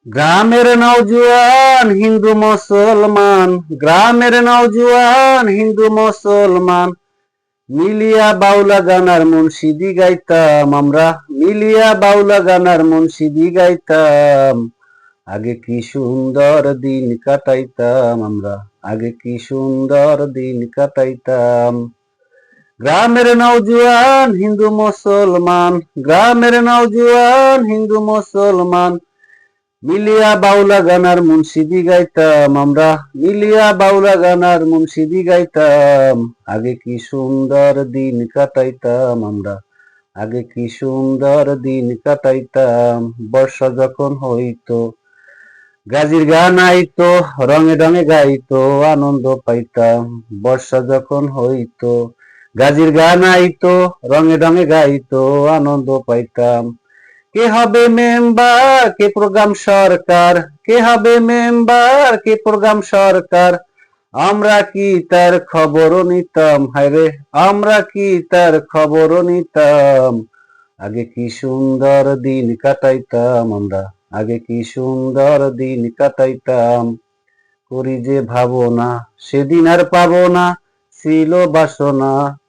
গ্রামের নওজোয়ান হিন্দু মুসলমান, গ্রামের নওজোয়ান হিন্দু মুসলমান মিলিয়া বাউলা গানার মুন্সিদি গাইতাম আমরা, মিলিয়া বাউলা গানার মুন্সিদি গাইতাম। আগে কি সুন্দর দিন কাটাইতাম আমরা, আগে কি সুন্দর দিন কাটাইতাম। গ্রামের নওজোয়ান হিন্দু মুসলমান, গ্রামের নওজোয়ান হিন্দু মুসলমান মিলিয়া বাউলা গানার মুন্সিদি গাইতাম আমরা, মিলিয়া বাউলা গানার মুন্সিদি গাইতাম। আগে কি সুন্দর দিন কাটাইতাম আমরা, আগে কি সুন্দর দিন কাটাইতাম। বর্ষা যখন হইতো গাজির গান আইতো, রঙে রঙে গাইতো আনন্দ পাইতাম। বর্ষা যখন হইতো গাজির গান আইতো, রঙে রঙে গাইতো আনন্দ পাইতাম। কে হবে মেম্বার, কে প্রোগ্রাম সরকার, কে হবে মেম্বার, কে প্রোগ্রাম সরকার, আমরা কি তার খবরও নিতাম। হায়রে আমরা কি তার খবরও নিতাম। আগে কি সুন্দর দিন কাটাইতাম আমরা, আগে কি সুন্দর দিন কাটাইতাম। করি যে ভাবনা সেদিন আর পাবো না, ছিল বাসনা